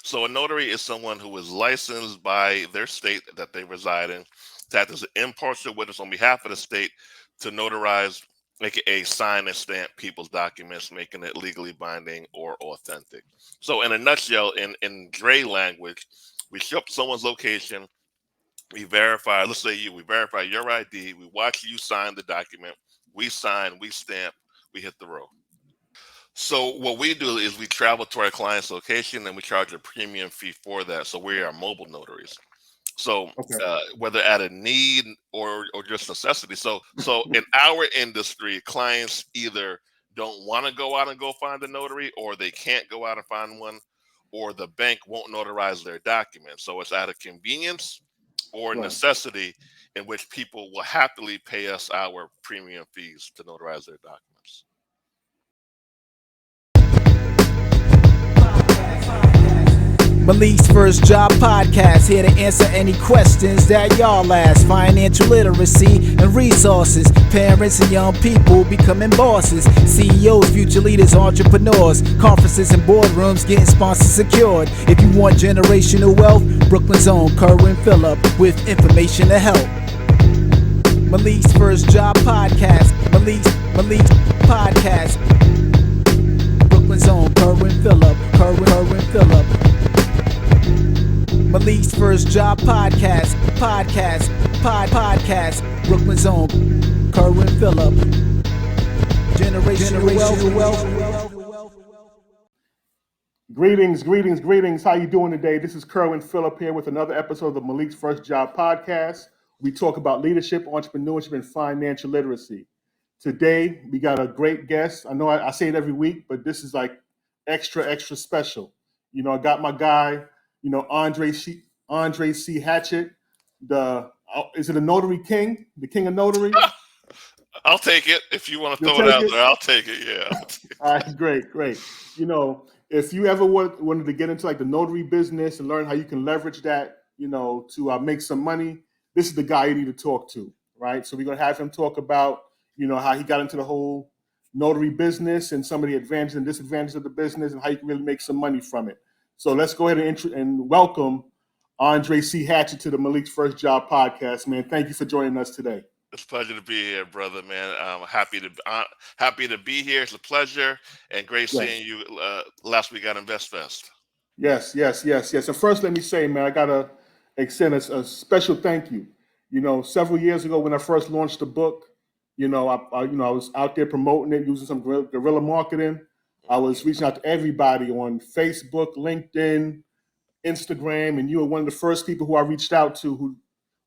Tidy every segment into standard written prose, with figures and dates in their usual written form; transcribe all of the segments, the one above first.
So a notary is someone who is licensed by their state that they reside in to act as an impartial witness on behalf of the state to notarize, aka sign and stamp people's documents, making it legally binding or authentic. So in a nutshell, in Dre language, we show up to someone's location, we verify, let's say we verify your ID, we watch you sign the document, we sign, we stamp, we hit the road. So what we do is we travel to our client's location and we charge a premium fee for that. So we are mobile notaries. So Okay. whether at a need or just necessity. So in our industry, clients either don't want to go out and go find a notary, or they can't go out and find one, or the bank won't notarize their documents. So it's out of convenience or Right. necessity in which people will happily pay us our premium fees to notarize their documents. Malik's First Job Podcast, here to answer any questions that y'all ask. Financial literacy and resources. Parents and young people becoming bosses. CEOs, future leaders, entrepreneurs. Conferences and boardrooms getting sponsors secured. If you want generational wealth, Brooklyn's own Kerwin Phillip with information to help. Malik's First Job Podcast. Malik's Podcast. Brooklyn's own Kerwin Phillip. Kerwin Phillip. Malik's First Job Podcast. Brooklyn's own Kerwin Phillip. Generational wealth. Greetings. How you doing today? This is Kerwin Phillip here with another episode of the Malik's First Job Podcast. We talk about leadership, entrepreneurship, and financial literacy. Today, we got a great guest. I know I say it every week, but this is like extra special. You know, I got my guy, Andre C. Hatchett. Is it a notary king? The king of notary? I'll take it. If you want to You'll throw it take out it? there, I'll take it. Yeah. All right, great. If you ever wanted to get into like the notary business and learn how you can leverage that, to make some money, this is the guy you need to talk to, right? So we're gonna have him talk about, how he got into the whole notary business and some of the advantages and disadvantages of the business and how you can really make some money from it. So let's go ahead and welcome Andre C. Hatchett to the Malik's First Job Podcast, man. Thank you for joining us today. It's a pleasure to be here, brother, man. I'm happy to be here. It's a pleasure and great Yes. seeing you last week at InvestFest. Yes. And first, let me say, man, I gotta extend a special thank you. Several years ago when I first launched the book, I was out there promoting it using some guerrilla marketing. I was reaching out to everybody on Facebook, LinkedIn, Instagram, and you were one of the first people who I reached out to who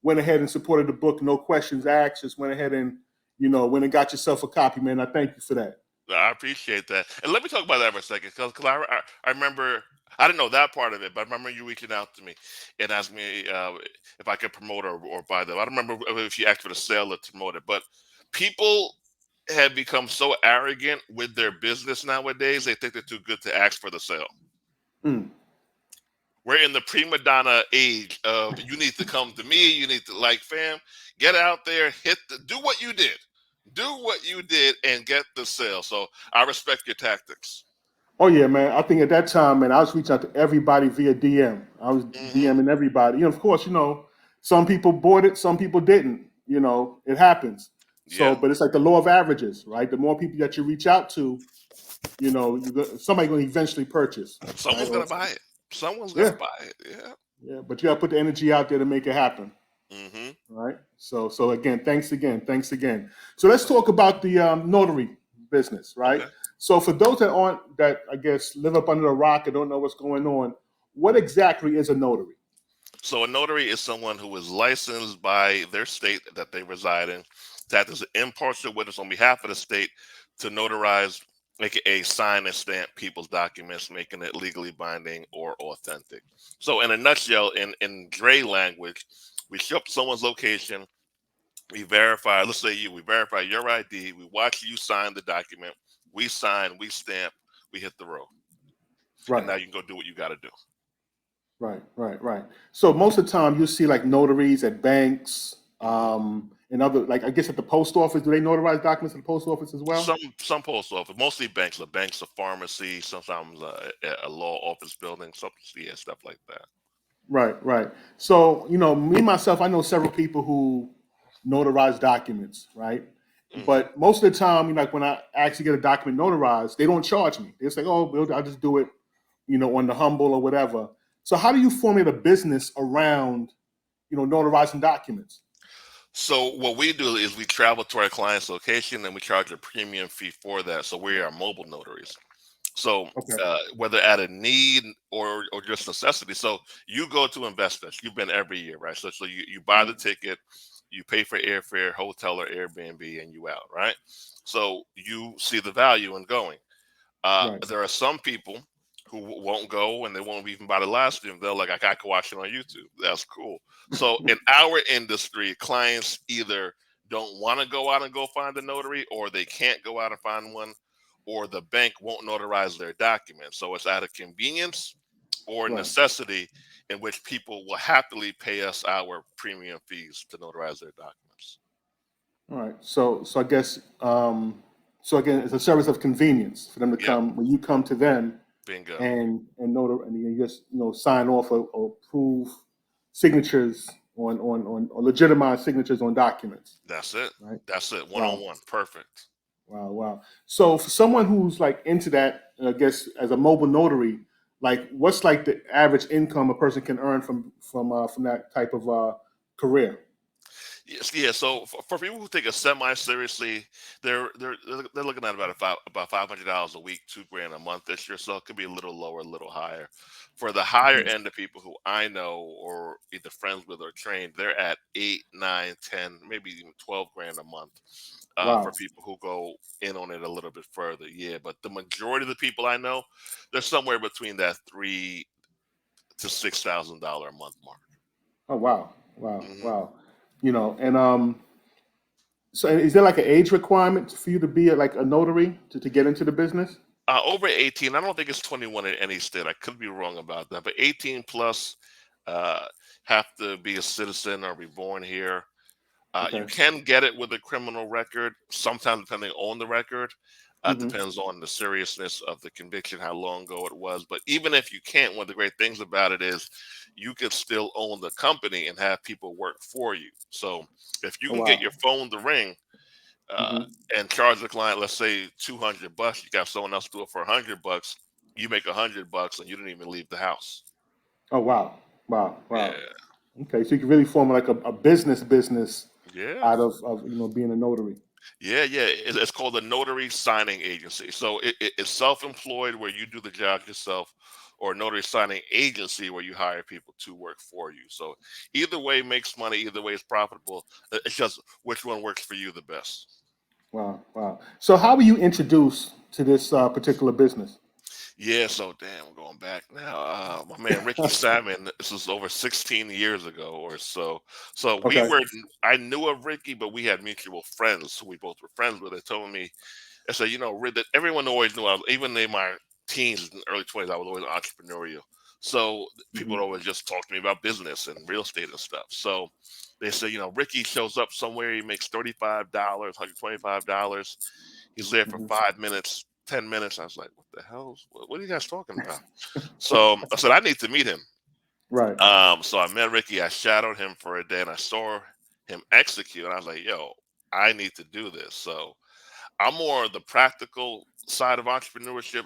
went ahead and supported the book. No questions asked, just went ahead and went and got yourself a copy, man. I thank you for that. I appreciate that. And let me talk about that for a second, because I remember, I didn't know that part of it, but I remember you reaching out to me and asked me if I could promote or buy them. I don't remember if you asked for the sale or to promote it, but people have become so arrogant with their business nowadays, they think they're too good to ask for the sale. Mm. We're in the prima donna age of you need to come to me, you need to fam, get out there, do what you did. Do what you did and get the sale. So I respect your tactics. Oh yeah, man. I think at that time, man, I was reaching out to everybody via DM. I was DMing everybody. Of course, some people bought it, some people didn't. It happens. So, Yeah. but it's like the law of averages, right? The more people that you reach out to, somebody's going to eventually purchase. Someone's right? going to buy it. Someone's going Yeah. to buy it. Yeah. Yeah, but you got to put the energy out there to make it happen. Mm-hmm. Right. So again, thanks again. So let's talk about the notary business, right? Okay. So for those that I guess live up under a rock and don't know what's going on, what exactly is a notary? So a notary is someone who is licensed by their state that they reside in to act as an impartial witness on behalf of the state to notarize, aka sign and stamp people's documents, making it legally binding or authentic. So in a nutshell, in Dre language, we show up to someone's location, we verify, let's say we verify your ID, we watch you sign the document, we sign, we stamp, we hit the road. Right. And now you can go do what you got to do. Right. So most of the time you'll see like notaries at banks, and other, like I guess at the post office, do they notarize documents at the post office as well? Some post office, mostly banks, a pharmacy, sometimes a law office building, yeah, stuff like that. Right, right. So, me myself, I know several people who notarize documents, right? Hmm. But most of the time, like when I actually get a document notarized, they don't charge me. They say, "Oh, I'll just do it, on the humble or whatever." So, how do you formulate a business around, notarizing documents? So what we do is we travel to our client's location and we charge a premium fee for that. So we are mobile notaries. So Okay. whether at a need or just necessity. So you go to InvestFest. You've been every year, right? So you buy the Right, ticket, you pay for airfare, hotel or Airbnb, and you out, right? So you see the value in going. right, There are some people who won't go and they won't even buy the live stream. They're like, I can watch it on YouTube. That's cool. So in our industry, clients either don't want to go out and go find a notary, or they can't go out and find one, or the bank won't notarize their documents. So it's out of convenience or right. necessity in which people will happily pay us our premium fees to notarize their documents. All right. So I guess, so again, it's a service of convenience for them to Yep. come when you come to them Bingo. and you just sign off or approve signatures on legitimized signatures on documents, That's it. right? That's it. One on Wow, one. Perfect. wow, wow. So for someone who's like into that, I guess as a mobile notary, like what's like the average income a person can earn from that type of career? Yes, yeah. So for people who take it semi seriously, they're looking at about $500 a week, 2 grand a month this year. So it could be a little lower, a little higher. For the higher Okay. end of people who I know or either friends with or trained, they're at 8, 9, 10, maybe even 12 grand a month. For Wow. people who go in on it a little bit further, yeah. But the majority of the people I know, they're somewhere between that $3,000 to $6,000 a month mark. Oh wow, wow, Hmm. wow. And so is there like an age requirement for you to be like a notary to get into the business? Over 18, I don't think it's 21 in any state. I could be wrong about that, but 18 plus, uh, have to be a citizen or be born here. You Okay. can get it with a criminal record, sometimes depending on the record. Hmm. Depends on the seriousness of the conviction, how long ago it was. But even if you can't, one of the great things about it is you can still own the company and have people work for you. So if you Oh can get wow. your phone to ring, uh, Hmm. and charge the client, let's say $200, you got someone else do it for $100, you make $100 and you didn't even leave the house. Oh wow. Wow. Wow. Yeah, Okay. So you can really form like a business yeah, out of being a notary. yeah, yeah. It's called a notary signing agency. So it's self-employed where you do the job yourself, or a notary signing agency where you hire people to work for you. So either way makes money, either way is profitable. It's just which one works for you the best. Wow. Wow. So how were you introduced to this particular business? Yeah, so damn, I'm going back now. My man Ricky Salmon, this was over 16 years ago or so. So Okay. I knew of Ricky, but we had mutual friends who we both were friends with. They told me, I said, Rick, that everyone always knew even in my teens and early 20s, I was always entrepreneurial. So people Hmm. would always just talk to me about business and real estate and stuff. So they said, Ricky shows up somewhere, he makes $35, $125. He's there for Hmm. 5 minutes, 10 minutes. I was like, what the hell? What are you guys talking about? So I said, I need to meet him. Right. So I met Ricky. I shadowed him for a day and I saw him execute. And I was like, yo, I need to do this. So I'm more of the practical side of entrepreneurship.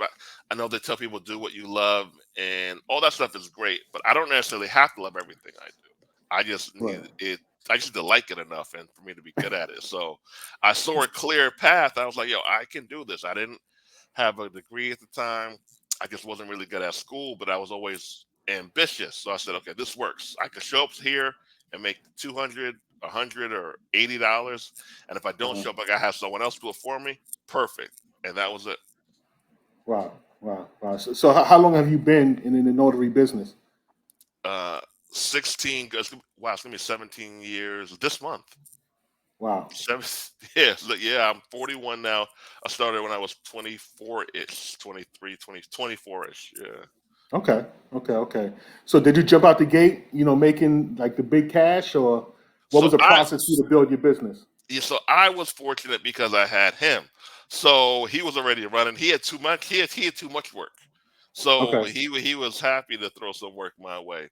I know they tell people do what you love and all that stuff is great, but I don't necessarily have to love everything I do. I just need Right. it. I just need to like it enough and for me to be good at it. So I saw a clear path. I was like, yo, I can do this. I didn't have a degree at the time. I just wasn't really good at school, but I was always ambitious. So I said, okay, this works. I could show up here and make 200, 100, or $80. And if I don't Uh-huh. show up, I gotta have someone else do it for me. Perfect. And that was it. Wow. Wow. Wow. So how long have you been in the notary business? Uh, 16. Wow, it's gonna be 17 years this month. Wow. Seven, yeah, yeah. I'm 41 now. I started when I was 24 ish, 23, 24 ish. Yeah. Okay. Okay. Okay. So did you jump out the gate, making like the big cash or What So was the I process for you to build your business? yeah, so I was fortunate because I had him. So he was already running. He had too much. He had too much work. So Okay. he was happy to throw some work my way.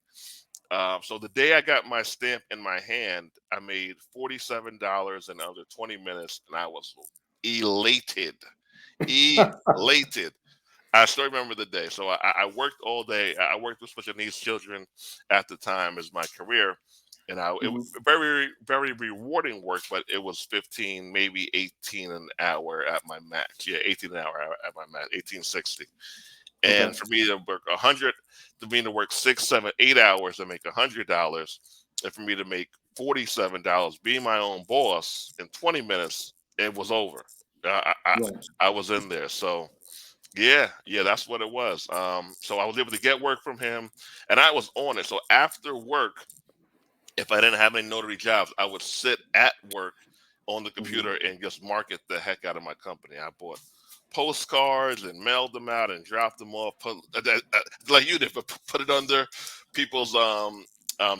So the day I got my stamp in my hand, I made $47 in under 20 minutes, and I was elated, elated. I still remember the day. So I worked all day. I worked with special needs children at the time as my career, and it was Mhm. very very rewarding work. But it was 15, maybe 18 an hour at my max. Yeah, 18 an hour at my max, 1860. Okay. And for me to work 100, to me to work 6, 7, 8 hours and make $100, and for me to make $47 being my own boss in 20 minutes, it was over. Right. I was in there. So yeah, yeah, that's what it was. So I was able to get work from him, and I was on it. So after work, if I didn't have any notary jobs, I would sit at work on the Mhm. computer and just market the heck out of my company. I bought postcards and mailed them out and dropped them off, like you did, but put it under people's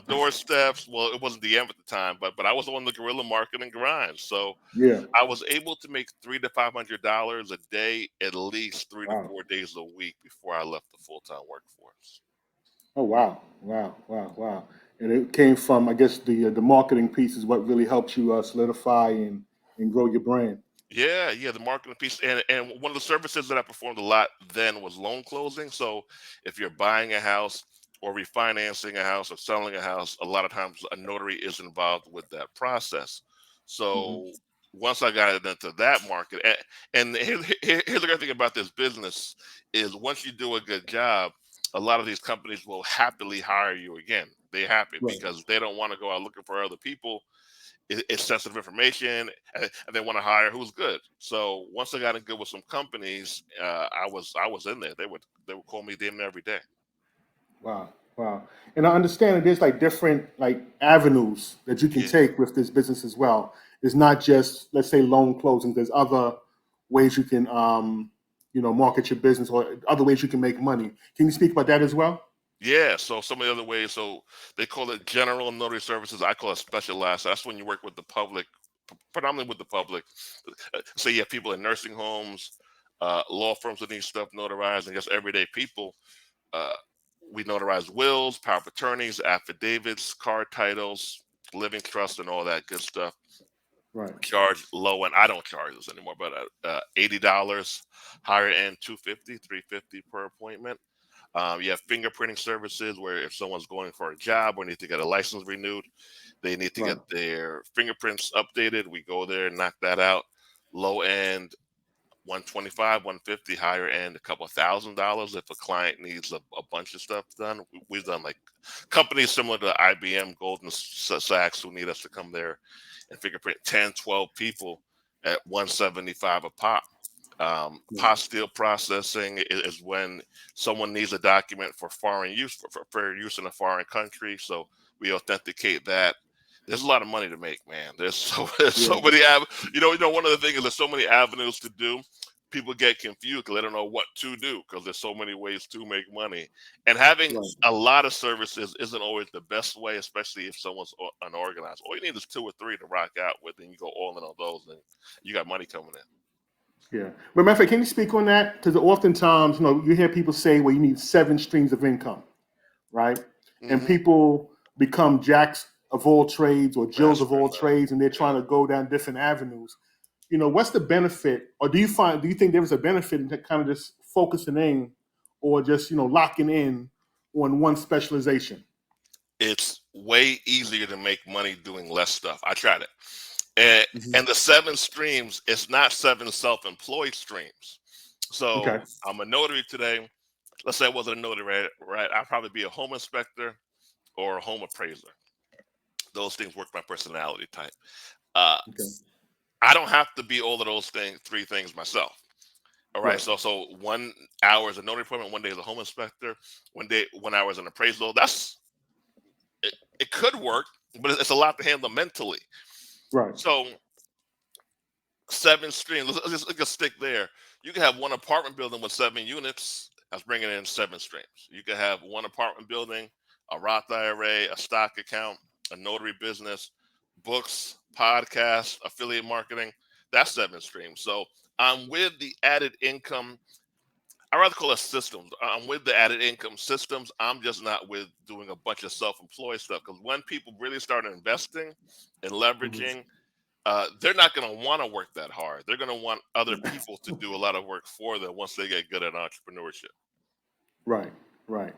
doorsteps. Well, it wasn't DM at the time, but I was on the guerrilla marketing grind. So Yeah. I was able to make $300 to $500 a day, at least three to Wow. four days a week before I left the full time workforce. Oh wow. Wow. Wow. Wow. And it came from, I guess, the marketing piece is what really helped you solidify and grow your brand. Yeah, yeah, the marketing piece, and one of the services that I performed a lot then was loan closing. So if you're buying a house or refinancing a house or selling a house, a lot of times a notary is involved with that process. Hmm. So once I got into that market, and here's the great thing about this business is once you do a good job, a lot of these companies will happily hire you again. They're happy Right. because they don't want to go out looking for other people. It's sensitive information, and they want to hire who's good. So once I got in good with some companies, I was in there. They would call me damn near every day. Wow. Wow. And I understand that there's like different like avenues that you can Yeah, take with this business as well. It's not just, let's say, loan closings. There's other ways you can market your business or other ways you can make money. Can you speak about that as well? yeah. So some of the other ways, so they call it general notary services. I call it specialized. So that's when you work with the public, predominantly with the public. So you have people in nursing homes, law firms that need stuff notarized, and just everyday people. Uh, we notarize wills, power of attorneys, affidavits, car titles, living trust, and all that good stuff. Right. Charge low end. I don't charge this anymore, but $80, higher end 250, 350 per appointment. You have fingerprinting services where if someone's going for a job or need to get a license renewed, they need to Right. get their fingerprints updated. We go there and knock that out. Low end 125, 150, higher end, a couple $1,000 if a client needs a bunch of stuff done. We've done like companies similar to IBM, Goldman Sachs, who need us to come there and fingerprint 10, 12 people at 175 a pop. Right. Apostille processing is when someone needs a document for foreign use, for use in a foreign country. So we authenticate that. There's a lot of money to make, man. There's so there's so Yeah. many one of the things is there's so many avenues to do. People get confused because they don't know what to do because there's so many ways to make money. And having Right. a lot of services isn't always the best way, especially if someone's unorganized. All you need is two or three to rock out with, and you go all in on those, and you got money coming Yeah. But matter of fact, can you speak on that? Because oftentimes, you hear people say, well, you need 7 streams of income, right? in. And people become jacks of all trades or Jills of Master all of none. trades, and they're Yeah. trying to go down different avenues. What's the benefit, or do you think there is a benefit in kind of just focusing in, or just locking in on one specialization? It's way easier to make money doing less stuff. I tried it. And, Hmm. and the 7 streams, it's not 7 self-employed streams. So Okay. I'm a notary today. Let's say I wasn't a notary, right? I'd probably be a home inspector or a home appraiser. Those things work my personality type. Uh, Okay. I don't have to be all of those three things myself. All right. Right. So 1 hour is a notary appointment, 1 day is a home inspector, 1 hour is an appraisal. It could work, but it's a lot to handle mentally. Right. So 7 streams. Let's just stick there. You can have one apartment building with 7 units. That's bringing in 7 streams. You can have one apartment building, a Roth IRA, a stock account, a notary business, books, podcasts, affiliate marketing. That's 7 streams. So I'm with the added income. I rather call it systems. I'm with the added income systems. I'm just not with doing a bunch of self-employed stuff, because when people really start investing and Mhm. leveraging, they're not going to want to work that hard. They're going to want other people to do a lot of work for them once they get good at entrepreneurship. Right, right.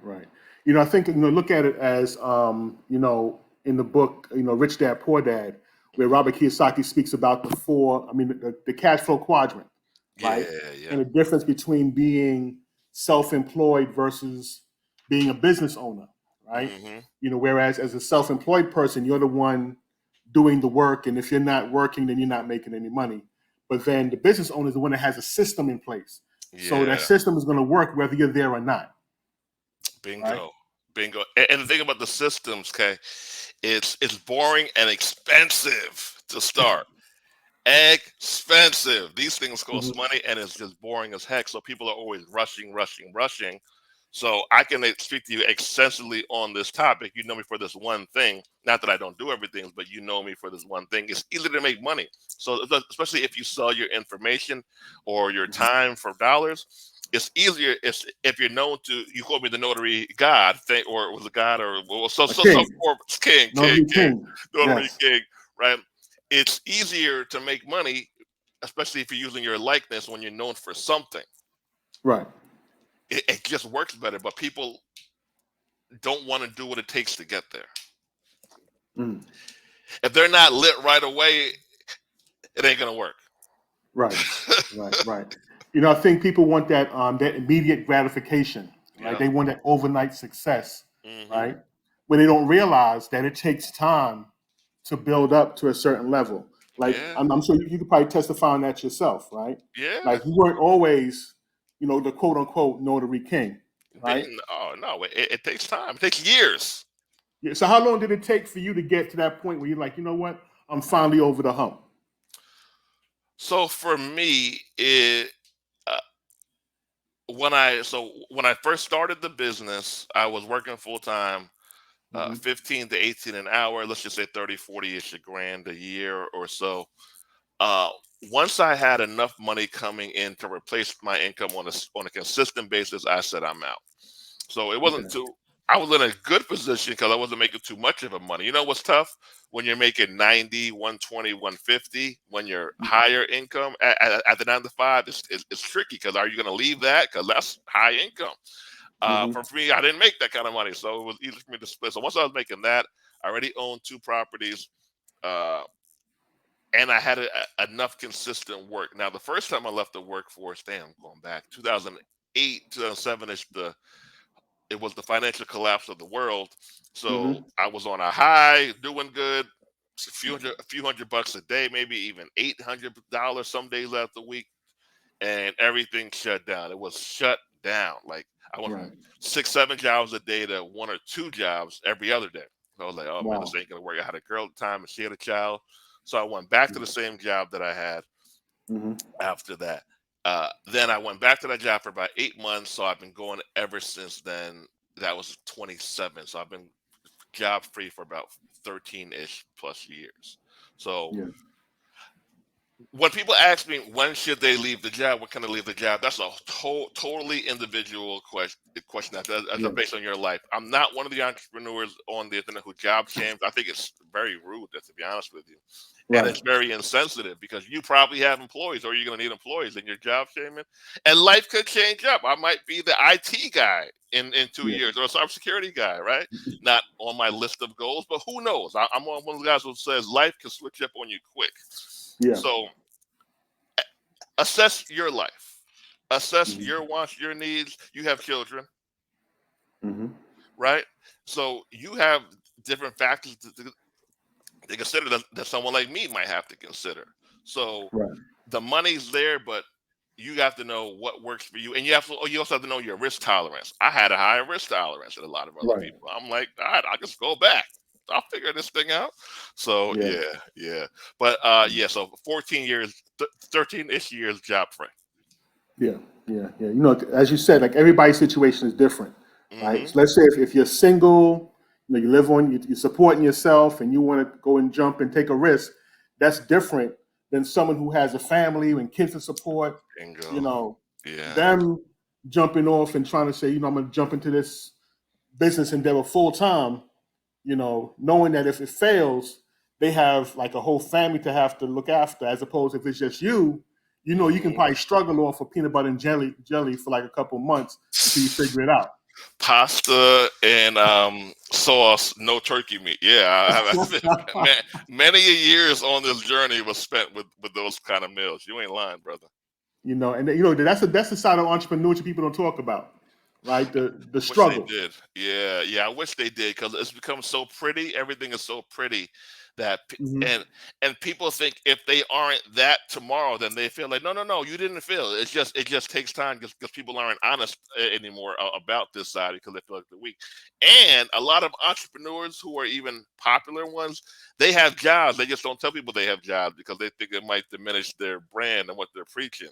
I think, look at it as, in the book, Rich Dad, Poor Dad, where Robert Kiyosaki speaks about the cash flow quadrant, right? Yeah, yeah. And the difference between being self-employed versus being a business owner, right? Hmm. Whereas as a self-employed person, you're the one doing the work. And if you're not working, then you're not making any money. But then the business owner is the one that has a system in place. So that Yeah. system is going to work whether you're there or not, right? Bingo. Bingo. And the thing about the systems, okay, it's boring and expensive to start. Expensive. These things cost Mhm. money, and it's just boring as heck. So people are always rushing. So I can speak to you extensively on this topic. You know me for this one thing. Not that I don't do everything, but you know me for this one thing. It's easy to make money. So especially if you sell your information or your Mhm. time for dollars, it's easier if you're known to. You call me the notary god thing, or it was a god, or well, A some king, form king, notary king. notary Yes, king, right? It's easier to make money, especially if you're using your likeness when you're known for something. right. It just works better, but people don't want to do what it takes to get there. Mm. If they're not lit right away, it ain't gonna work. Right, right. I think people want that immediate gratification, right? Yeah. They want that overnight success, Hmm. right? When they don't realize that it takes time to build up to a certain level. Like Yeah. I'm sure you could probably testify on that yourself, right? Yeah. Like you weren't always, the quote unquote notary king, right? Oh no, it takes time. It takes years. Yeah. So how long did it take for you to get to that point where you're like, you know what? I'm finally over the hump. So for me, it uh, when I first started the business, I was working full time, Hmm. 15 to 18 an hour. Let's just say 30, 40-ish a grand a year or so. Uh, Once I had enough money coming in to replace my income on a consistent basis, I said I'm out. So it wasn't Okay. too. I was in a good position because I wasn't making too much of a money. You know what's tough? When you're making 90, 120, 150, when you're higher income at the 9 to 5, it's tricky, because are you going to leave that? Because that's high income. Hmm. For me, I didn't make that kind of money, so it was easy for me to split. So once I was making that, I already owned 2 properties. Uh, and I had enough consistent work. Now, the first time I left the workforce, damn, going back 2008, 2007 ish, it was the financial collapse of the world. So Hmm. I was on a high, doing good, a few hundred bucks a day, maybe even $800 some days out the week, and everything shut down. It was shut down. Like I went Right. from 6, 7 jobs a day to 1 or 2 jobs every other day. So I was like, oh man, this Wow. ain't gonna work. I had a girl at the time and she had a child. So I went back to the same job that I had Hmm. after that. Then I went back to that job for about 8 months. So I've been going ever since then. That was 27. So I've been job free for about 13-ish plus years. So Yeah. when people ask me when should they leave the job, when can they leave the job, that's a totally individual question. That's Yeah. based on your life. I'm not one of the entrepreneurs on the internet who job shames. I think it's very rude, to be honest with you, and Right. it's very insensitive, because you probably have employees, or you're going to need employees, and you're job shaming, and life could change up. I might be the IT guy in two Yeah. years or a cybersecurity guy, right? Not on my list of goals, but who knows? I'm one of the guys who says life can switch up on you quick. Yeah. So assess your life, assess Hmm. your wants, your needs. You have children, Hmm. right? So you have different factors to consider that someone like me might have to consider. So Right. the money's there, but you have to know what works for you, and you also have to know your risk tolerance. I had a higher risk tolerance than a lot of other Right. people. I'm like, all right, I'll just go back. I'll figure this thing out. So Yeah. yeah. But yeah, so 14 years, 13-ish years job free. Yeah. Yeah. As you said, like everybody's situation is different, right? Hmm. So let's say if you're single, You know, you live on, you're supporting yourself, and you want to go and jump and take a risk. That's different than someone who has a family and kids to support. You Bingo. know, Yeah. them jumping off and trying to say, I'm going to jump into this business endeavor full time. Knowing that if it fails, they have like a whole family to have to look after, as opposed to if it's just you. You can Mhm. probably struggle off of peanut butter and jelly for like a couple months until you figure it out. Pasta and sauce, no turkey meat. Yeah, many a years on this journey was spent with those kind of meals. You ain't lying, brother. And that's the side of entrepreneurship people don't talk about, right? The Wish they struggle. did. Yeah. I wish they did because it's become so pretty. Everything is so pretty that Hmm. and people think if they aren't that tomorrow, then they feel like no, you didn't feel. It just takes time because people aren't honest anymore about this side because they feel like they're weak. And a lot of entrepreneurs who are even popular ones, they have jobs. They just don't tell people they have jobs because they think it might diminish their brand and what they're preaching.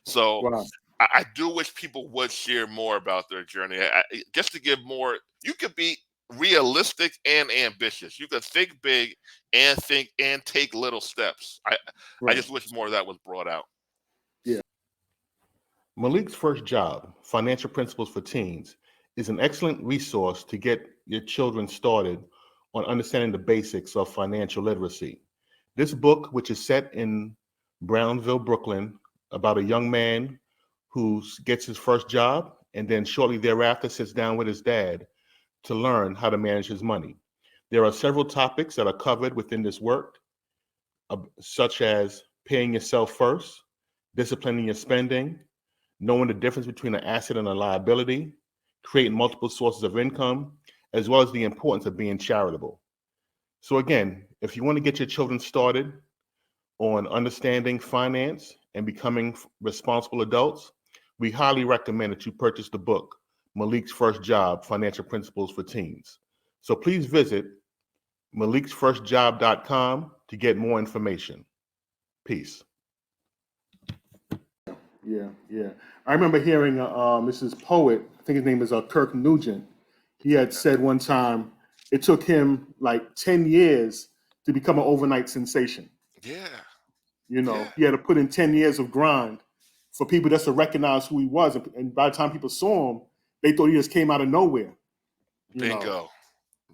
So Wow. I do wish people would share more about their journey. Just to give more, you could be realistic and ambitious. You could think big and think and take little steps. I Right. just wish more of that was brought out. Yeah. Malik's First Job, Financial Principles for Teens, is an excellent resource to get your children started on understanding the basics of financial literacy. This book, which is set in Brownsville, Brooklyn, about a young man who gets his first job and then shortly thereafter sits down with his dad to learn how to manage his money. There are several topics that are covered within this work, such as paying yourself first, disciplining your spending, knowing the difference between an asset and a liability, creating multiple sources of income, as well as the importance of being charitable. So again, if you want to get your children started on understanding finance and becoming responsible adults, we highly recommend that you purchase the book, Malik's First Job, Financial Principles for Teens. So please visit maliksfirstjob.com to get more information. Peace. Yeah. I remember hearing this poet. I think his name is Kirk Nugent. He had said one time it took him like 10 years to become an overnight sensation. Yeah. He had to put in 10 years of grind for people just to recognize who he was. And by the time people saw him, they thought he just came out of nowhere. Bingo.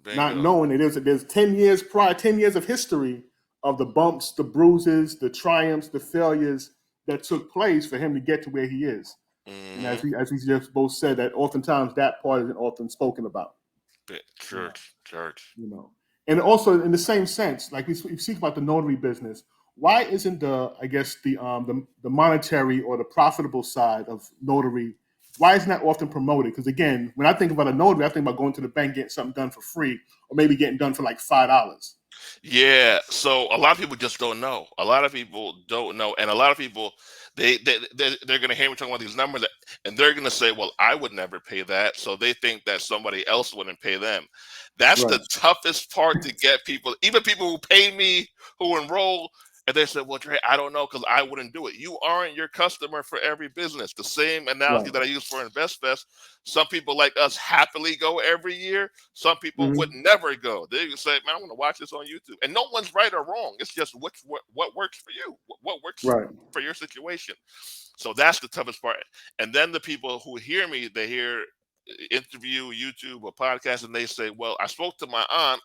Not Bingo. knowing that there's 10 years prior, 10 years of history of the bumps, the bruises, the triumphs, the failures that took place for him to get to where he is. And Hmm. as we just both said, that oftentimes that part isn't often spoken about. Church. you know. And also in the same sense, like we speak about the notary business, why isn't the monetary or the profitable side of notary, why isn't that often promoted? Because again, when I think about a notary, I think about going to the bank, getting something done for free, or maybe getting done for like $5. Yeah, so a lot of people just don't know. A lot of people don't know, and a lot of people they're going to hear me talking about these numbers, and they're going to say, "Well, I would never pay that," so they think that somebody else wouldn't pay them. That's Right. the toughest part to get people, even people who pay me, who enroll, and they say, "Well, Dre, I don't know because I wouldn't do it." You aren't your customer for every business. The same analogy Right. that I use for InvestFest. Some people like us happily go every year. Some people would Hmm. never go. They would say, "Man, I'm going to watch this on YouTube." And no one's right or wrong. It's just what works for you, what works Right. for your situation. So that's the toughest part. And then the people who hear me, they hear interview, YouTube, or podcast, and they say, "Well, I spoke to my aunt.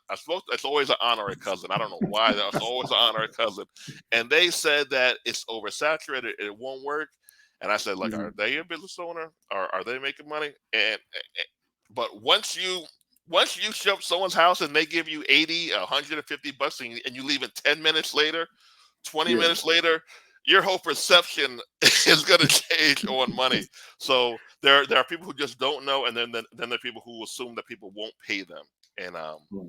It's always an aunt or a cousin. I don't know why. That's always an aunt or a cousin, and they said that it's oversaturated. It won't work." And I said, "Like, Hmm. are they a business owner? Are they making money?" But once you show up someone's house and they give you 80, $150, and you leave it 10 minutes later, 20 Yeah. minutes later, your whole perception is going to change on money. So there are people who just don't know, and then there are people who assume that people won't pay them, and Right.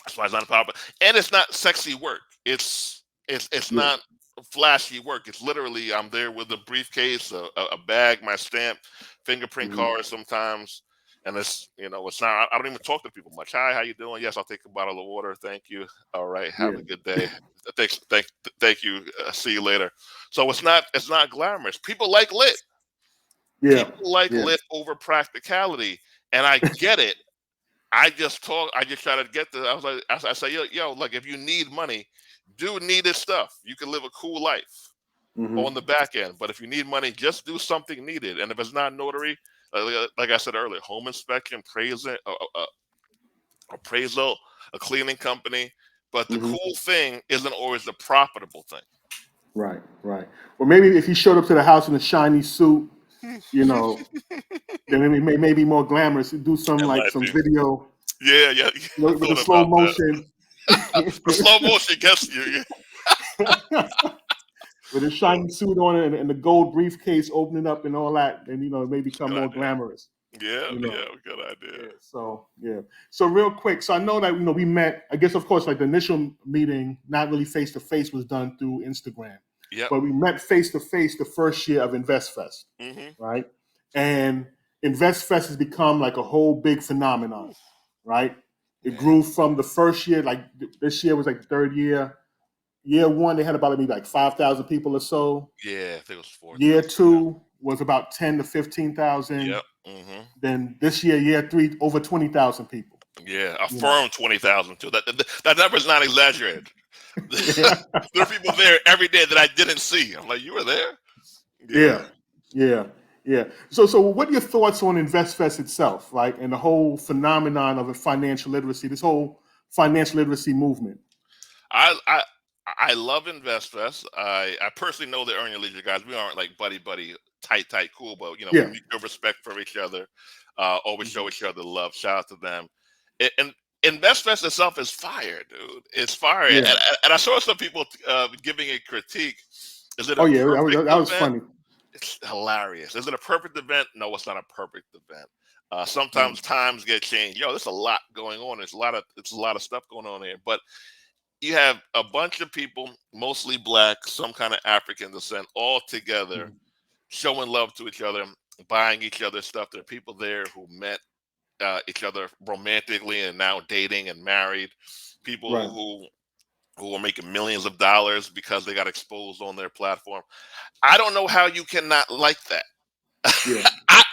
that's why it's not a problem. And it's not sexy work. It's Yeah. not flashy work. It's literally I'm there with a briefcase, a bag, my stamp, fingerprint Hmm. card sometimes. And it's not. I don't even talk to people much. Hi, how you doing? Yes, I'll take a bottle of water. Thank you. All right, have Yeah. a good day. Thank you. See you later. So it's not glamorous. People like lit. Yeah. People like Yeah. lit over practicality, and I get it. I just try to get the. I was like, I say, yo, like if you need money, do needed stuff. You can live a cool life Mm-hmm. on the back end. But if you need money, just do something needed. And if it's not notary, like I said earlier, home inspection, appraisal, a cleaning company. But the Mm-hmm. cool thing isn't always the profitable thing. Right, right. Or maybe if he showed up to the house in a shiny suit, you know, then it may be more glamorous. Do some It like might some be. video Yeah. I with the thought slow about that. motion. The slow motion gets you. With a shiny suit on it and the gold briefcase opening up and all that, and it may become Good more idea. glamorous. Yeah, You know. good idea. Yeah. So yeah. So real quick. So I know that we met. I guess of course like the initial meeting, not really face to face, was done through Instagram, Yep. but we met face to face the first year of InvestFest, right? And InvestFest has become like a whole big phenomenon, right? It grew from the first year, like this year was like the third year. Year one, they had about maybe like 5,000 people or so. Yeah, I think it was 4,000. Year two was about 10 to 15,000. Yep. Then this year three, over 20,000 people. Yeah, a firm 20,000 too. That number's not exaggerated. Yeah. There are people there every day that I didn't see. I'm like, you were there? Yeah. So what are your thoughts on InvestFest itself, like, and the whole phenomenon of a financial literacy, this whole financial literacy movement? I love InvestFest. I personally know the Earn Your Leisure guys. We aren't like buddy, tight, cool, but we Yeah. mutual respect for each other. Always show each other love. Shout out to them. And InvestFest itself is fire, dude. It's fire. Yeah. And I saw some people giving a critique. Is it a Oh yeah, perfect that was event? funny. It's hilarious. Is it a perfect event? No, it's not a perfect event. Sometimes times get changed. Yo, there's a lot going on. It's a lot of stuff going on here. But you have a bunch of people, mostly black, some kind of African descent, all together, showing love to each other, buying each other stuff. There are people there who met each other romantically and now dating and married. People Right. who are making millions of dollars because they got exposed on their platform. I don't know how you cannot like that. Yeah.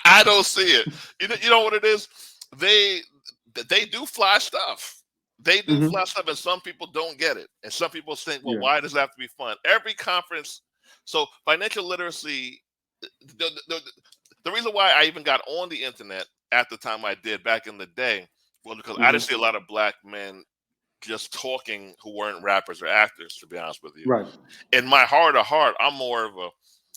I don't see it. You know what it is? They do fly stuff. They do fly stuff, and some people don't get it. And some people think, well, Yeah. why does that have to be fun? Every conference. So financial literacy, the reason why I even got on the internet at the time I did back in the day was because I didn't see a lot of black men just talking who weren't rappers or actors, to be honest with you. Right. In my heart of heart, I'm more of a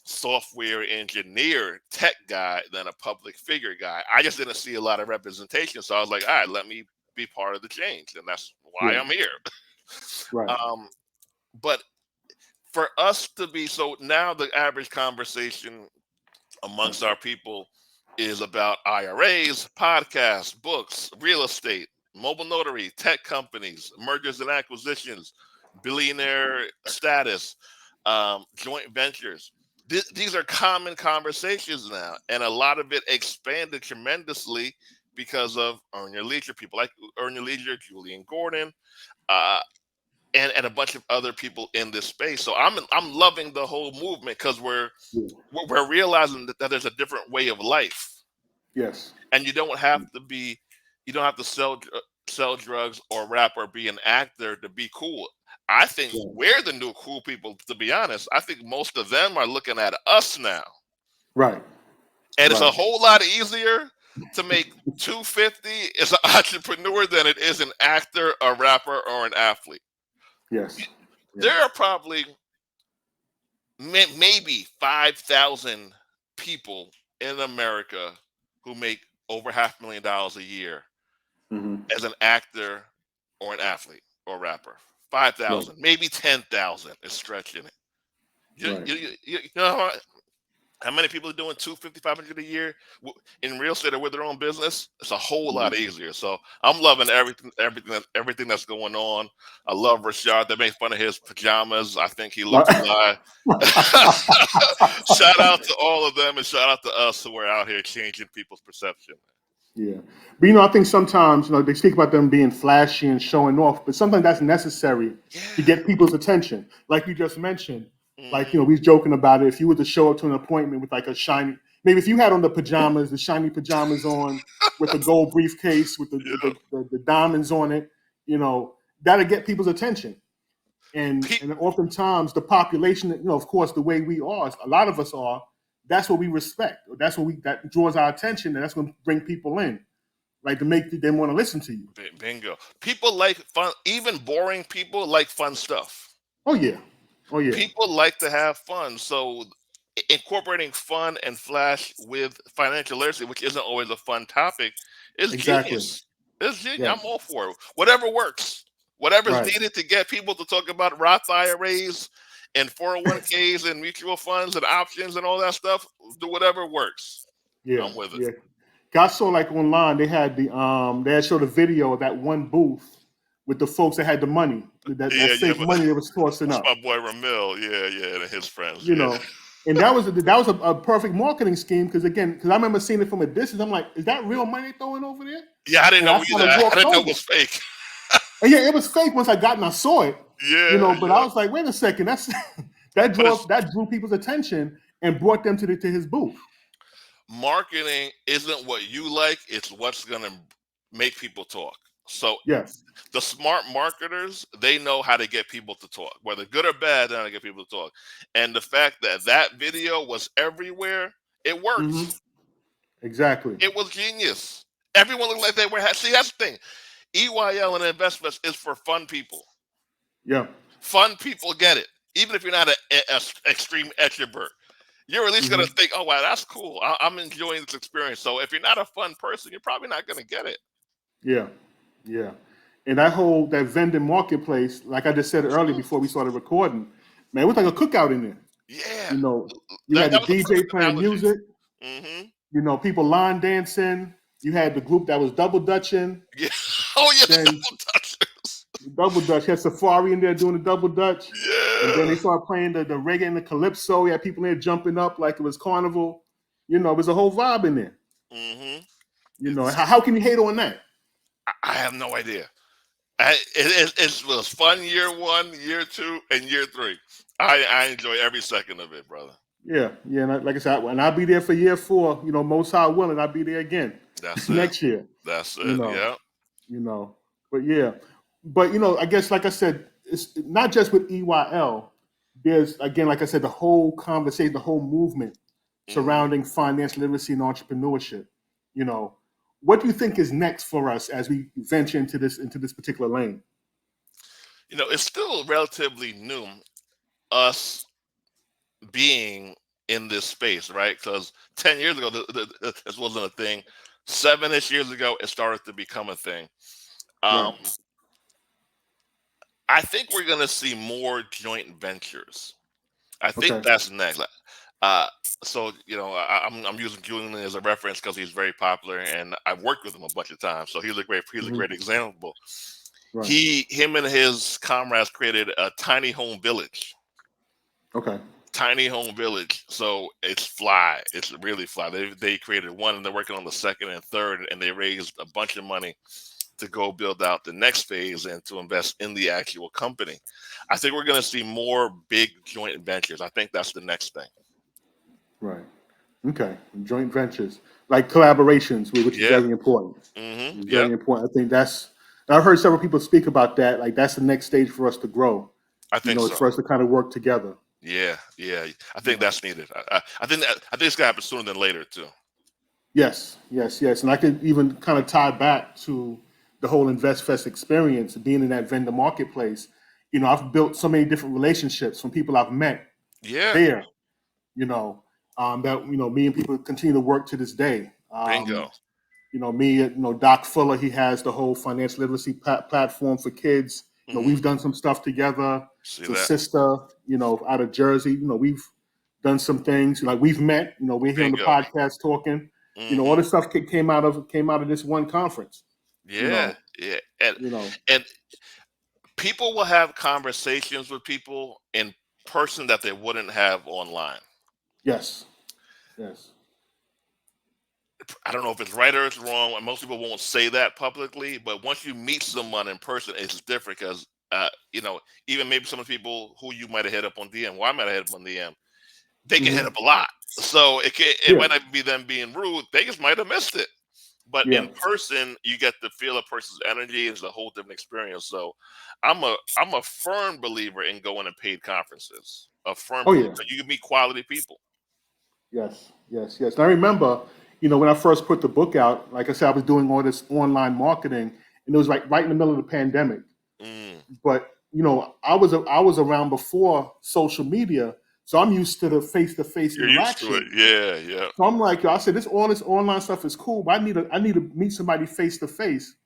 software engineer tech guy than a public figure guy. I just didn't see a lot of representation. So I was like, all right, let me be part of the change. And that's why I'm here. Right. But for us to be, so now the average conversation amongst our people is about IRAs, podcasts, books, real estate, mobile notary, tech companies, mergers and acquisitions, billionaire status, joint ventures. These are common conversations now, and a lot of it expanded tremendously because of Earn Your Leisure, people like Earn Your Leisure, Julian Gordon, and a bunch of other people in this space. So I'm loving the whole movement because we're realizing that there's a different way of life. Yes. And you don't have to sell drugs or rap or be an actor to be cool. I think we're the new cool people, to be honest. I think most of them are looking at us now. Right. And it's a whole lot easier to make $250 as an entrepreneur than it is an actor, a rapper, or an athlete. Yes. There are probably maybe 5,000 people in America who make over $500,000 a year as an actor or an athlete or rapper. 5,000, maybe 10,000 is stretching it. You know how many people are doing $250, $500 a year in real estate or with their own business? It's a whole lot easier. So I'm loving everything that's going on. I love Rashad. They make fun of his pajamas. I think he looks fly. Shout out to all of them, and shout out to us who are out here changing people's perception. Yeah. But, I think sometimes, they speak about them being flashy and showing off, but sometimes that's necessary to get people's attention. Like you just mentioned, like, we was joking about it. If you were to show up to an appointment with like a shiny, maybe if you had on the pajamas, the shiny pajamas on with the gold briefcase with Yeah. the diamonds on it, that'll get people's attention. And Pe- and oftentimes the population, of course, the way we are, a lot of us are, that's what we respect. That's what that draws our attention, and that's going to bring people in, like to make them want to listen to you. Bingo. People like fun. Even boring people like fun stuff. Oh yeah, oh yeah, People like to have fun. So incorporating fun and flash with financial literacy, which isn't always a fun topic, is exactly. genius. It's genius. I'm Yes, all for it. Whatever works. Whatever's right. needed to get people to talk about Roth IRAs and 401ks and mutual funds and options and all that stuff. Do whatever works. Yeah, I'm with it. yeah. I saw like online they had showed a video of that one booth with the folks that had the money, that Yeah, yeah. fake money they was tossing That's up. my boy Ramil. Yeah, yeah, and his friends. you Yeah. know. And that was a perfect marketing scheme because I remember seeing it from a distance. I'm like, is that real money throwing over there? Yeah, I didn't And I know kind either. of I walked didn't know it over. was fake. And yeah, it was fake once I got and I saw it. Yeah, But I yeah. was like, wait a second, that's But it's that drew people's attention and brought them to his booth. marketing isn't what you like, it's what's gonna make people talk. So Yes. the smart marketers, they know how to get people to talk, whether good or bad, they know how to get people to talk. And the fact that that video was everywhere, it Hmm. worked. Exactly. It was genius. Everyone looked like they were. See, that's the thing. EYL and investments is for fun people. Yeah. Fun people get it, even if you're not a extreme extrovert. You're at least Hmm. gonna think, "Oh wow, that's cool. I'm enjoying this experience." So if you're not a fun person, you're probably not gonna get it. Yeah. Yeah. And that vending marketplace, like I just said earlier before we started recording, man, it was like a cookout in there. Yeah, You know, you that had the that was the DJ perfect playing analogy. music. Hmm. People line dancing. You had the group that was double dutching. Yeah. Oh yeah, the Then double touchers. double dutch. You had Safari in there doing the double dutch. And then Yeah. they started playing the reggae and the calypso. You had people in there jumping up like it was carnival. It was a whole vibe in there. Hmm. How can you hate on that? I have no idea. It was fun year one, year two, and year three. I enjoy every second of it, brother. Yeah, yeah. And like I said, and I'll be there for year 4. Most high willing, I'll be there again That's it. next year. That's You it. know, Yeah. you know. But yeah, but I guess like I said, it's not just with EYL. There's again, like I said, the whole conversation, the whole movement Hmm. surrounding financial literacy and entrepreneurship. You know, what do you think is next for us as we venture into this particular lane? It's still relatively new. Us being in this space, right? Because 10 years ago, this wasn't a thing. 7-ish years ago, it started to become a thing. Right. Um, I think we're going to see more joint ventures. I think Okay. that's next. Uh, so I'm using Julian as a reference because he's very popular, and I've worked with him a bunch of times. So he's a Hmm. great example. Right. Him and his comrades created a tiny home village. Okay. Tiny home village. So it's fly. It's really fly. They created one, and they're working on the second and third, and they raised a bunch of money to go build out the next phase and to invest in the actual company. I think we're going to see more big joint ventures. I think that's the next thing. Right. Okay. Joint ventures, like collaborations, which is Yeah. very important. It's Yep. very important. I think I've heard several people speak about that. Like that's the next stage for us to grow. I think It's so. for us to kind of work together. Yeah. Yeah. I You think know. that's needed. I think it's gonna happen sooner than later too. Yes, yes, yes. And I could even kind of tie back to the whole InvestFest experience, being in that vendor marketplace. I've built so many different relationships from people I've met Yeah. there, you know, that, me and people continue to work to this day. Bingo. Doc Fuller, he has the whole financial literacy platform for kids. Hmm. We've done some stuff together. See So that? sister, out of Jersey, we've done some things. Like we've met. We're here on the Bingo. podcast talking. All Hmm. this stuff came out of this one conference. You Yeah. know, Yeah. And you know. and people will have conversations with people in person that they wouldn't have online. Yes, yes, I don't know if it's right or it's wrong. And most people won't say that publicly, but once you meet someone in person, it's different because even maybe some of the people who you might have hit up on DM, well, I might have hit up on DM. they get hit Hmm. up a lot. So it Yeah, might not be them being rude. They just might have missed it. But yeah. in person, you get to feel a person's energy. It's a whole different experience. So I'm a firm believer in going to paid conferences. A firm Oh believer. yeah. So you can meet quality people. Yes, yes, yes. And I remember, when I first put the book out, like I said, I was doing all this online marketing, and it was like right in the middle of the pandemic. Mm, But I was around before social media, so I'm used to the face to face you're used to it. interaction. Yeah, yeah. So I'm like, yo, I said, this online stuff is cool, but I need to meet somebody face to face,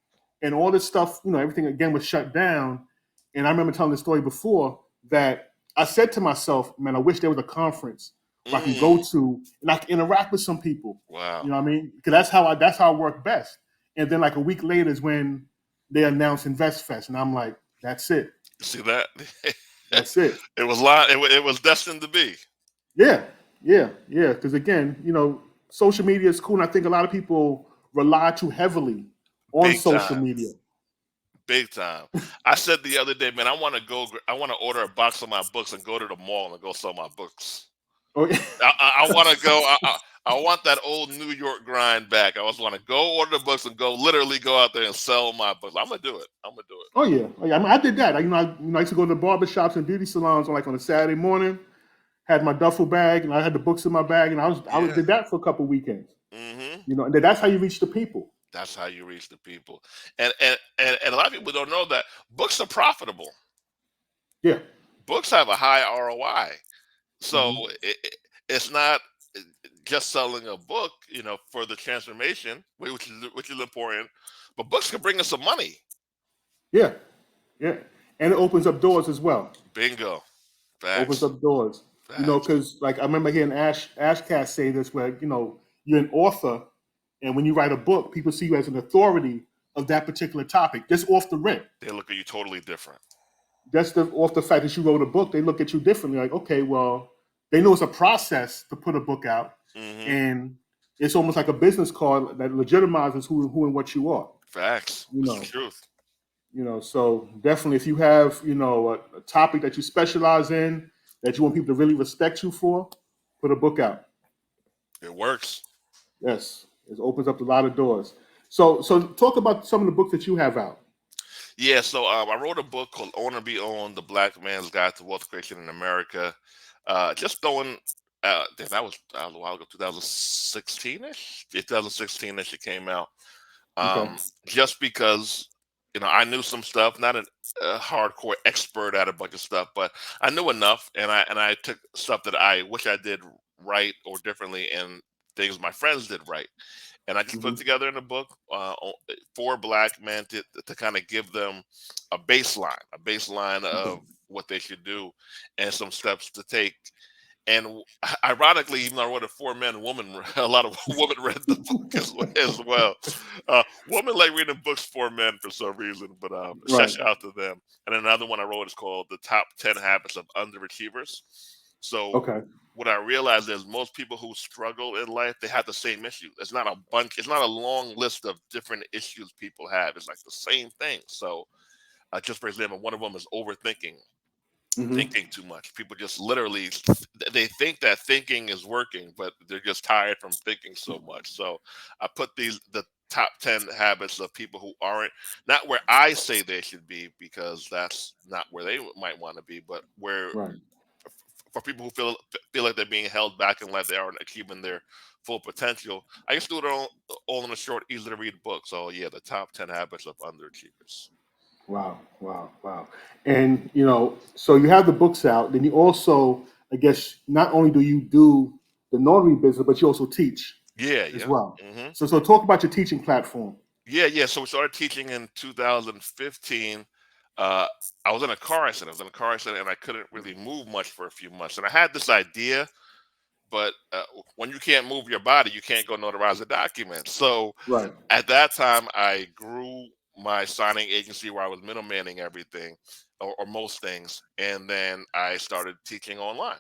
and all this stuff, everything again was shut down. And I remember telling the story before that I said to myself, man, I wish there was a conference where I can go Mm, to and I can interact with some people. wow. You know what I mean? Because that's how I work best. And then like a week later is when they announced Invest Fest, and I'm like, that's it, See that? that's it. It was it was destined to be Yeah, yeah, yeah. Because again, social media is cool, and I think a lot of people rely too heavily on big social time. media. Big time. I said the other day, man, I want to order a box of my books and go to the mall and go sell my books. Oh, I want to go. I want that old New York grind back. I just want to go order the books and literally go out there and sell my books. I'm gonna do it. I'm gonna do it. oh yeah, oh yeah. I mean, I did that. I used to go to the barber shops and beauty salons on a Saturday morning. Had my duffel bag, and I had the books in my bag, and I was Yeah. did that for a couple weekends. Hmm. And that's how you reach the people. That's how you reach the people, and a lot of people don't know that books are profitable. Yeah. Books have a high ROI, so Hmm. it's not just selling a book, for the transformation, which is important. But books can bring us some money. Yeah. Yeah. And it opens up doors as well. Bingo. Opens Facts. up doors. Facts. Because like I remember hearing Ashcast say this, where you're an author, and when you write a book, people see you as an authority of that particular topic, just off the rip. They look at you totally different. Off the fact that you wrote a book, they look at you differently. Like, okay, well, they know it's a process to put a book out, Hmm. and it's almost like a business card that legitimizes who and what you are. Facts. You It's the know, truth. so definitely, if you have a topic that you specialize in, that you want people to really respect you for, put a book out. It works. Yes, it opens up a lot of doors. So talk about some of the books that you have out. Yeah. So I wrote a book called "Own or Be Owned: The Black Man's Guide to Wealth Creation in America." Just throwing. That was a while ago, 2016 ish. 2016 ish. It came out. Okay. Just because I knew some stuff, not a hardcore expert at a bunch of stuff, but I knew enough, and I took stuff that I wish I did right or differently, and things my friends did right, and I just put Hmm. it together in a book for black men to kind of give them a baseline Okay. of what they should do, and some steps to take. And ironically, even though I wrote it for men, a lot of women read the book as well. Women like reading books for men for some reason, but Right. shout out to them. And another one I wrote is called "The Top 10 Habits of Underachievers." So Okay. what I realized is most people who struggle in life, they have the same issue. It's not a bunch. It's not a long list of different issues people have. It's like the same thing. So just for example, one of them is overthinking, Hmm. thinking too much. People just literally they think that thinking is working, but they're just tired from thinking so much. So I put the top 10 habits of people who aren't not where I say they should be, because that's not where they might want to be, but where Right. for people who feel like they're being held back in life, they aren't achieving their full potential. I just do it all in a short, easy to read book. So yeah, the top 10 habits of underachievers. Wow. Wow. Wow. And so you have the books out. Then you also, I guess, not only do you do the notary business, but you also teach Yeah, as yeah. well. Hmm. So talk about your teaching platform. Yeah, yeah. So we started teaching in 2015. Uh, I was in a car accident. I was in a car accident, and I couldn't really move much for a few months. And I had this idea, but when you can't move your body, you can't go notarize a document. So Right. at that time, I grew my signing agency where I was middlemaning everything, or most things, and then I started teaching online,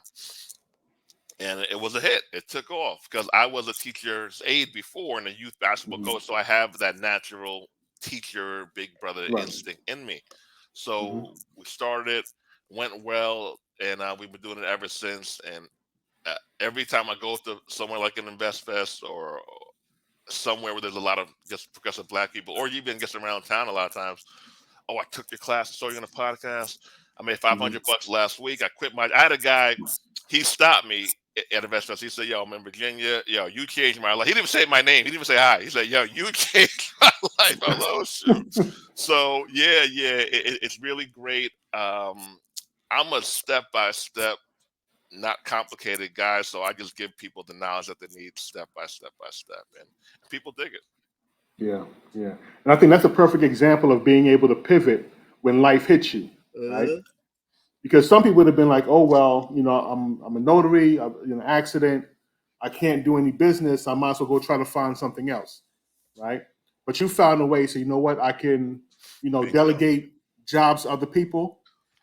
and it was a hit. It took off because I was a teacher's aide before and a youth basketball Hmm. coach, so I have that natural teacher, big brother Right. instinct in me. Hmm. So we started, went well, and we've been doing it ever since. And every time I go to somewhere like an Invest Fest or somewhere where there's a lot of just progressive Black people, or even just around town a lot of times. Oh, I took your class, saw you on a podcast. I made $500 last week. I quit I had a guy, he stopped me at Invest Fest. He said, yo, I'm in Virginia. Yo, you changed my life. He didn't even say my name. He didn't even say hi. He said, yo, you changed my life. I'm like, oh, shoot. So, it's really great. I'm a step-by-step, not complicated guy, so I just give people the knowledge that they need step by step by step, and people dig it. Yeah. And I think that's a perfect example of being able to pivot when life hits you, right? Because some people would have been like, oh, well, I'm a notary, I'm in an accident, I can't do any business, I might as well go try to find something else, right? But you found a way, so you know what, I can, delegate jobs to other people,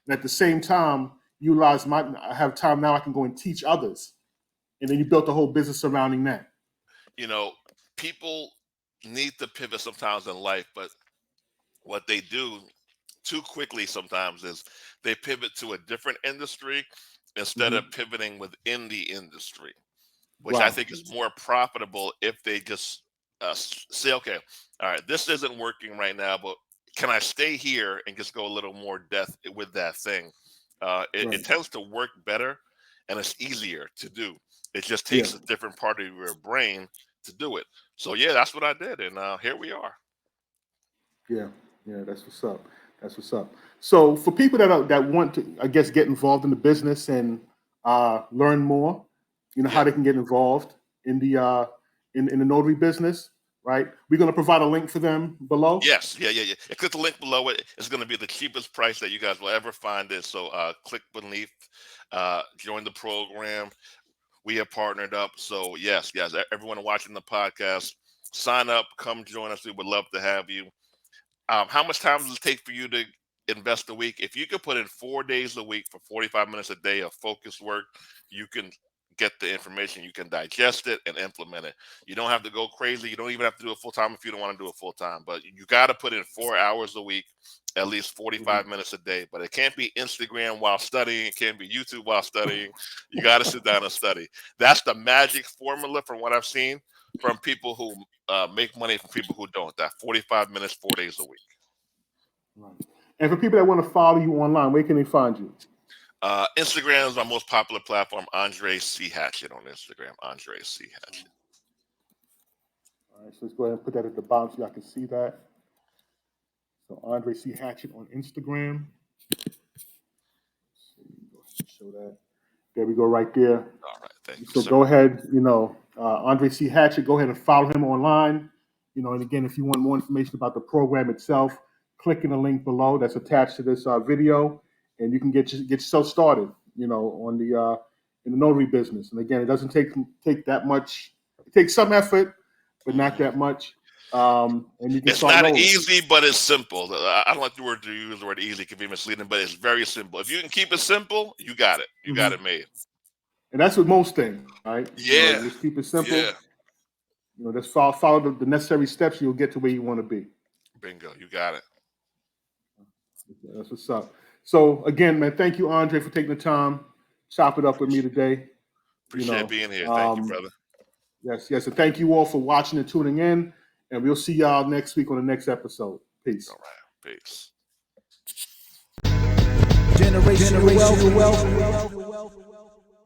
and at the same time, utilize I have time now, I can go and teach others. And then you built a whole business surrounding that. People need to pivot sometimes in life, but what they do too quickly sometimes is they pivot to a different industry instead of pivoting within the industry, which I think is more profitable if they just say, okay, all right, this isn't working right now, but can I stay here and just go a little more depth with that thing? It tends to work better, and it's easier to do. It just takes a different part of your brain to do it. So that's what I did, and here we are. Yeah, that's what's up. So for people that want to, I guess, get involved in the business and learn more, how they can get involved in the in the notary business, right? We're going to provide a link for them below. Yes, yeah. Click the link below. It's going to be the cheapest price that you guys will ever find it. So click beneath, join the program. We have partnered up. So yes, everyone watching the podcast, sign up, come join us. We would love to have you. How much time does it take for you to invest a week? If you could put in 4 days a week for 45 minutes a day of focused work, you can get the information, you can digest it and implement it. You don't have to go crazy. You don't even have to do it full time if you don't want to do it full time, but you got to put in 4 hours a week, at least 45 minutes a day. But it can't be Instagram while studying. It can't be YouTube while studying. You got to sit down and study. That's the magic formula from what I've seen from people who make money from people who don't. That 45 minutes, 4 days a week. Right. And for people that want to follow you online, where can they find you? Instagram is my most popular platform. Andre C. Hatchett on Instagram. Andre C. Hatchett. All right, so let's go ahead and put that at the bottom so y'all can see that. So Andre C. Hatchett on Instagram. Let's see, go ahead and show that. There we go, right there. All right, thank you. So go ahead, Andre C. Hatchett, go ahead and follow him online. And again, if you want more information about the program itself, click in the link below that's attached to this video, and you can get yourself started, on the in the notary business. And again, it doesn't take that much. It takes some effort, but not that much. And you can it's not easy, but it's simple. I don't like to use the word easy. It can be misleading, but it's very simple. If you can keep it simple, you got it. You got it made. And that's with most things, right? Yeah. Just keep it simple. Yeah. Just follow the necessary steps. You'll get to where you want to be. Bingo. You got it. That's what's up. So again, man, thank you, Andre, for taking the time, chop it up with me today. Appreciate being here. Thank you, brother. Yes. And thank you all for watching and tuning in. And we'll see y'all next week on the next episode. Peace. All right. Peace. Generational wealth.